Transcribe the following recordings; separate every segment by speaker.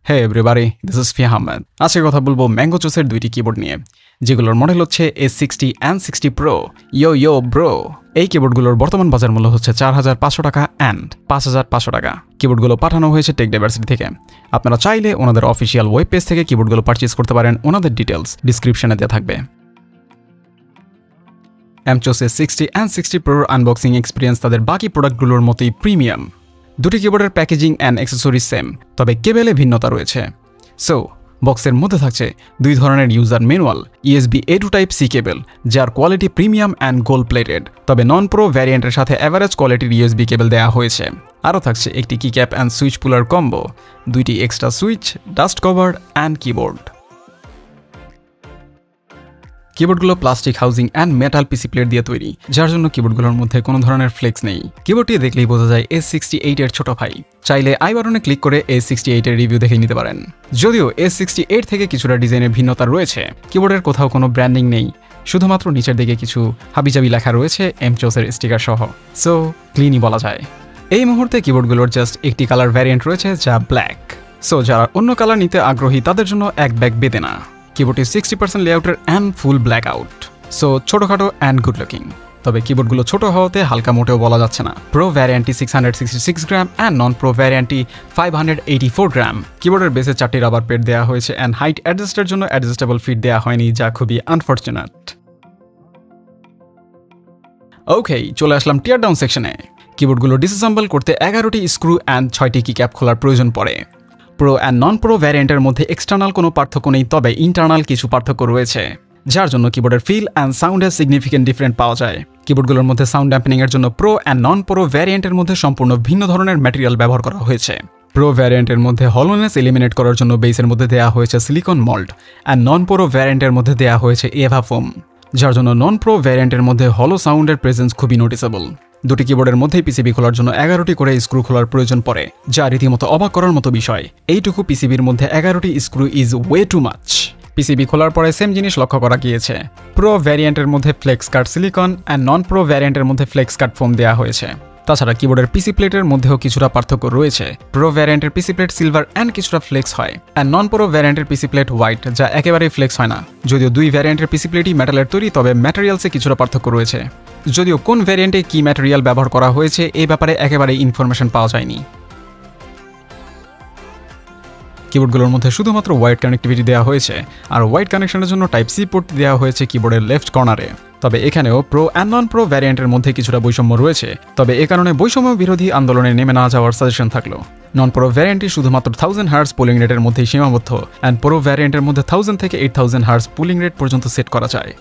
Speaker 1: Hey everybody, this is Fiya Ahmed. আজকে কথা বলবো ম্যাঙ্গো চুসের দুইটি কিবোর্ড নিয়ে, যেগুলোর মডেল হচ্ছে A60 and 60 Pro। Yo bro. এই কিবোর্ডগুলোর বর্তমান বাজার মূল্য হচ্ছে 4,500 টাকা অ্যান্ড 5,500 টাকা। কিবোর্ডগুলো পাঠানো হয়েছে টেক ডাইভার্সিটি থেকে। আপনারা চাইলে ওনাদের অফিসিয়াল ওয়েব পেজ থেকে কিবোর্ডগুলো পারচেজ করতে পারেন। ওনাদের ডিটেলস ডিসক্রিপশনে দেওয়া থাকবে। AMCOS A60 and 60 Pro unboxing experience তাদের বাকি প্রোডাক্টগুলোর মতোই প্রিমিয়াম। দুটি কিবোর্ডের প্যাকেজিং অ্যান্ড অ্যাক্সেসরিজ সেম, তবে কেবেলে ভিন্নতা রয়েছে। সো বক্সের মধ্যে থাকছে দুই ধরনের user manual, USB A to Type C কেবল, যার quality premium and gold plated, তবে নন প্রো ভ্যারিয়েন্টের সাথে অ্যাভারেজ কোয়ালিটির USB কেবল দেওয়া হয়েছে। আরও থাকছে একটি keycap and switch puller combo, দুইটি extra switch, dust cover and keyboard. কিবোর্ডগুলো plastic housing and metal PC plate দিয়ে তৈরি, যার জন্য কিবোর্ডগুলোর মধ্যে কোনো ধরনের ফ্লেক্স নেই। কিবোর্ডটি দেখলেই বোঝা যায় A68 এর ছোট ভাই। চাইলে আই বাটনে ক্লিক করে A68 এর রিভিউ দেখে নিতে পারেন। যদিও A68 থেকে কিছুটা ডিজাইনের ভিন্নতা রয়েছে, কিবোর্ডের কোথাও কোনো ব্র্যান্ডিং নেই, শুধুমাত্র নিচের দিকে কিছু হাবিজাবি লেখা রয়েছে AMCOS এর স্টিকার সহ। সো ক্লিনই বলা যায়। এই মুহূর্তে কিবোর্ডগুলোর জাস্ট একটি কালার ভ্যারিয়েন্ট রয়েছে, যা ব্ল্যাক। সো যারা অন্য কালার নিতে আগ্রহী তাদের জন্য এক ব্যাগ বেদে না। কিবোর্ডটি 60% লেআউটের and full blackout, so ছোটখাটো অ্যান্ড গুড লুকিং। তবে কিবোর্ডগুলো ছোট হওয়াতে হালকা মোটেও বলা যাচ্ছে না। প্রো ভ্যারিয়েন্টটি 666 গ্রাম অ্যান্ড নন প্রো ভ্যারিয়েন্টটি 584 গ্রাম। কিবোর্ডের বেসে 4টি রাবার পেড দেওয়া হয়েছে অ্যান্ড হাইট অ্যাডজাস্টের জন্য অ্যাডজাস্টেবল ফিট দেওয়া হয়নি, যা খুবই আনফর্চুনেট। ওকে, চলে আসলাম টিয়ার ডাউন সেকশনে। কিবোর্ডগুলো ডিসঅ্যাসেম্বল করতে 11টি স্ক্রু অ্যান্ড 6টি কিক্যাপ খোলার প্রয়োজন পড়ে। প্রো অ্যান্ড নন প্রো ভ্যারিয়েন্টের মধ্যে এক্সটার্নাল কোনো পার্থক্য নেই, তবে ইন্টারনাল কিছু পার্থক্য রয়েছে, যার জন্য কিবোর্ডের ফিল অ্যান্ড সাউন্ডের সিগনিফিকেন্ট ডিফারেন্ট পাওয়া যায়। কিবোর্ডগুলোর মধ্যে সাউন্ড ড্যাম্পেনিংয়ের জন্য প্রো অ্যান্ড নন প্রো ভ্যারিয়েন্টের মধ্যে সম্পূর্ণ ভিন্ন ধরনের ম্যাটেরিয়াল ব্যবহার করা হয়েছে। প্রো ভ্যারিয়েন্টের মধ্যে হলোনেস এলিমিনেট করার জন্য বেসের মধ্যে দেওয়া হয়েছে silicone mould and non pro ভ্যারিয়েন্টের মধ্যে দেওয়া হয়েছে এভা ফোম, যার জন্য নন প্রো ভ্যারিয়েন্টের মধ্যে হলো সাউন্ডের প্রেজেন্স খুবই নোটিসেবল। দুটি কিবোর্ডের মধ্যেই পিসিবি খোলার জন্য 11টি করে স্ক্রু খোলার প্রয়োজন পড়ে, যা রীতিমতো অবাক করার মতো বিষয়। এইটুকু পিসিবির মধ্যে 11টি screw is way too much. PCB খোলার পরে সেম জিনিস লক্ষ্য করা গিয়েছে। প্রো ভ্যারিয়েন্টের মধ্যে flex cut silicone and non pro ভ্যারিয়েন্টের মধ্যে ফ্লেক্স কাট ফোম দেওয়া হয়েছে। তাছাড়া কিবোর্ডের পিসি প্লেটের মধ্যেও কিছুটা পার্থক্য রয়েছে। প্রো ভ্যারিয়েন্টের পিসি প্লেট সিলভার অ্যান্ড কিছুটা ফ্লেক্স হয়, অ্যান্ড নন প্রো ভ্যারিয়েন্টের পিসি প্লেট হোয়াইট, যা একেবারেই ফ্লেক্স হয় না। যদিও দুই ভ্যারিয়েন্টের পিসি প্লেটই মেটালের তৈরি, তবে ম্যাটেরিয়ালসে কিছুটা পার্থক্য রয়েছে। যদিও কোন ভ্যারিয়েন্টে কি ম্যাটেরিয়াল ব্যবহার করা হয়েছে এই ব্যাপারে একেবারেই ইনফরমেশন পাওয়া যায়নি। কিবোর্ডগুলোর মধ্যে শুধুমাত্র ওয়াইড কানেক্টিভিটি দেওয়া হয়েছে, আর ওয়াইড কানেকশনের জন্য টাইপ সি পোর্ট দেওয়া হয়েছে কিবোর্ডের লেফট কর্নারে। তবে এখানেও প্রো অ্যান্ড নন প্রো ভ্যারিয়েন্টের মধ্যে কিছুটা বৈষম্য রয়েছে, তবে এ কারণে বৈষম্য বিরোধী আন্দোলনে নেমে না যাওয়ার সাজেশন থাকলো। নন প্রো ভ্যারিয়েন্টটি শুধুমাত্র 1000 হার্জ পুলিং রেটের মধ্যেই সীমাবদ্ধ, অ্যান্ড প্রো ভ্যারিয়েন্টের মধ্যে 1000 থেকে 8000 হার্জ পুলিং রেট পর্যন্ত সেট করা যায়।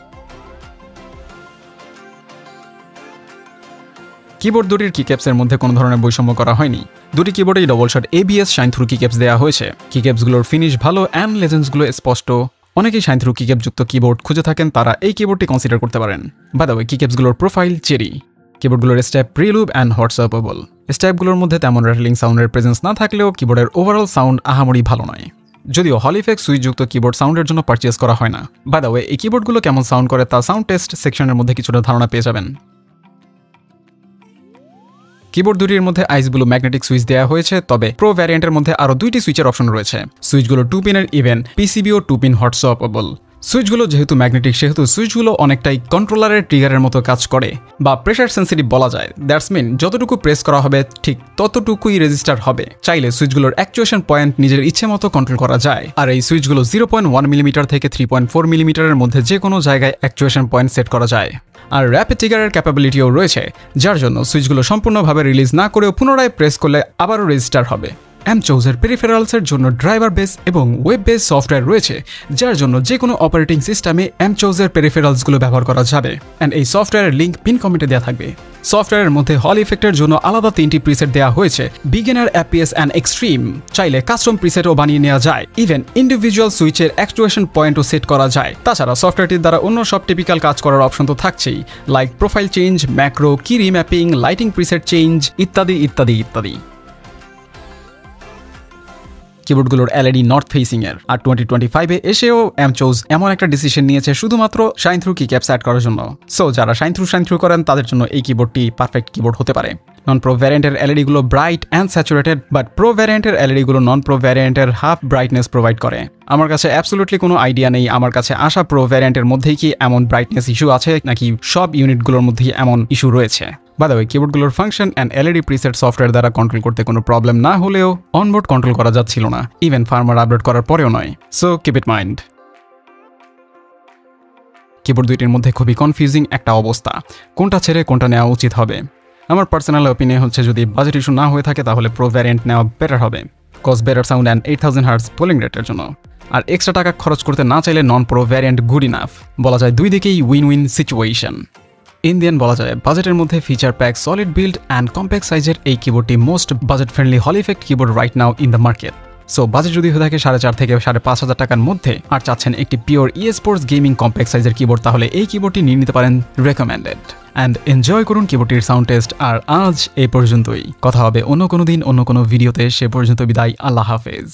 Speaker 1: কিবোর্ড দুটির কিক্যাপসের মধ্যে কোনো ধরনের বৈষম্য করা হয়নি। দুটি কিবোর্ডেই double shot ABS shine through keycaps দেওয়া হয়েছে। কিক্যাপসগুলোর ফিনিশ ভালো অ্যান্ড লেজেন্ডসগুলো স্পষ্ট। অনেকেই শাইন থ্রু কিক্যাপ যুক্ত কিবোর্ড খুঁজে থাকেন, তারা এই কিবোর্ডটি কনসিডার করতে পারেন। বাই দ্য ওয়ে, কিক্যাপসগুলোর প্রোফাইল চেরি। কিবোর্ডগুলোর স্ট্যাপ প্রিলুব অ্যান্ড হোয়াটসঅ্যাপেবল। স্ট্যাপগুলোর মধ্যে তেমন র্যাটলিং সাউন্ডের প্রেজেন্স না থাকলেও কিবোর্ডের ওভারঅল সাউন্ড আহামরি ভালো নয়। যদিও হলিফেক্স সুইচযুক্ত কিবোর্ড সাউন্ডের জন্য পারচেজ করা হয় না। বাই দ্য ওয়ে, এই কিবোর্ডগুলো কেমন সাউন্ড করে তা সাউন্ড টেস্ট সেকশনের মধ্যে কিছুটা ধারণা পেয়ে যাবেন। কিবোর্ড দুটির মধ্যে আইস ব্লু ম্যাগনেটিক সুইচ দেওয়া হয়েছে, তবে প্রো ভ্যারিয়েন্টের মধ্যে আরও 2টি সুইচের অপশন রয়েছে। সুইচগুলো 2 পিনের ইভেন, পিসিবিও 2 পিন হট সোয়াপেবল। সুইচগুলো যেহেতু ম্যাগনেটিক, সেহেতু সুইচগুলো অনেকটাই কন্ট্রোলারের ট্রিগারের মতো কাজ করে, বা প্রেসার সেন্সিটিভ বলা যায়। দ্যাটস মিন যতটুকু প্রেস করা হবে ঠিক ততটুকুই রেজিস্টার হবে। চাইলে সুইচগুলোর অ্যাকচুয়েশন পয়েন্ট নিজের ইচ্ছে মতো কন্ট্রোল করা যায়, আর এই সুইচগুলো 0.1 মিলিমিটার থেকে 3.4 মিলিমিটারের মধ্যে যে কোনো জায়গায় অ্যাকচুয়েশন পয়েন্ট সেট করা যায়। আর র্যাপিড ট্রিগারের ক্যাপাবিলিটিও রয়েছে, যার জন্য সুইচগুলো সম্পূর্ণভাবে রিলিজ না করেও পুনরায় প্রেস করলে আবারও রেজিস্টার হবে। AMCOS এর পেরিফেরালসের জন্য ড্রাইভার বেস এবং ওয়েব বেস সফটওয়্যার রয়েছে, যার জন্য যে কোনো অপারেটিং সিস্টেমে AMCOS এর পেরিফেরালসগুলো ব্যবহার করা যাবে, অ্যান্ড এই সফটওয়্যারের লিঙ্ক পিন কমেন্টে দেওয়া থাকবে। সফটওয়্যারের মধ্যে হল ইফেক্টের জন্য আলাদা 3টি প্রিসেট দেওয়া হয়েছে, বিগিনার, অ্যাপিএস অ্যান্ড এক্সট্রিম। চাইলে কাস্টম প্রিসেটও বানিয়ে নেওয়া যায়। ইভেন ইন্ডিভিজুয়াল সুইচের অ্যাকচুয়েশন পয়েন্টও সেট করা যায়। তাছাড়া সফটওয়্যারটির দ্বারা অন্য সব টিপিক্যাল কাজ করার অপশন তো থাকছেই, লাইক প্রোফাইল চেঞ্জ, ম্যাক্রো, কি রিম্যাপিং, লাইটিং প্রিসেট চেঞ্জ ইত্যাদি ইত্যাদি ইত্যাদি। কিবোর্ডগুলোর এলইডি নর্থ ফেসিং এর। আর 2025-এ এসেও অ্যামচোজ এমন একটা ডিসিশন নিয়েছে শুধুমাত্র শাইন থ্রু কিক্যাপস অ্যাড করার জন্য। সো যারা শাইন থ্রু করেন তাদের জন্য এই কিবোর্ডটি পারফেক্ট কিবোর্ড হতে পারে। নন প্রো ভ্যারিয়েন্টের এলইডিগুলো bright and saturated, but pro ভ্যারিয়েন্টের এলইডিগুলো নন প্রো ভ্যারিয়েন্টের হাফ ব্রাইটনেস প্রোভাইড করে। আমার কাছে অ্যাবসলুটলি কোনো আইডিয়া নেই আমার কাছে আসা প্রো ভ্যারিয়েন্টের মধ্যেই কি এমন ব্রাইটনেস ইস্যু আছে নাকি সব ইউনিটগুলোর মধ্যেই এমন ইস্যু রয়েছে। বাই দ্য ওয়ে, কিবোর্ডগুলোর function and LED preset software দ্বারা কন্ট্রোল করতে কোনো প্রবলেম না হলেও অনবোর্ড কন্ট্রোল করা যাচ্ছিল না, ইভেন ফার্মওয়্যার আপডেট করার পরেও নয়। So keep it mind. Keyboard দুইটির মধ্যে খুবই কনফিউজিং একটা অবস্থা, কোনটা ছেড়ে কোনটা নেওয়া উচিত হবে। আমার পার্সোনাল ওপিনিয়ন হচ্ছে যদি বাজেট ইস্যু না হয়ে থাকে তাহলে প্রো ভ্যারিয়েন্ট নেওয়া বেটার হবে, cause better sound and 8000 hertz polling রেটের জন্য। আর এক্সট্রা টাকা খরচ করতে না চাইলে non pro variant good enough. বলা যায় দুই দিকেই উইন উইন সিচুয়েশন। ইন্ডিয়ান বলা যায় বাজেটের মধ্যে feature pack, solid build and compact সাইজের এই কিবোর্ডটি মোস্ট বাজেট ফ্রেন্ডলি হল effect keyboard right now in the market. So budget যদি হয়ে থাকে 4,500 থেকে 5,500 টাকার মধ্যে আর চাচ্ছেন একটি পিওর স্পোর্টস গেমিং কম্প্যাক্ট সাইজের কিবোর্ড, তাহলে এই কিবোর্ডটি নিয়ে নিতে পারেন, রেকমেন্ডেড। অ্যান্ড এনজয় করুন কিবোর্ডটির সাউন্ড টেস্ট। আর আজ এই পর্যন্তই, কথা হবে অন্য কোনো দিন অন্য কোনো ভিডিওতে। সে পর্যন্ত বিদায়, আল্লাহ হাফেজ।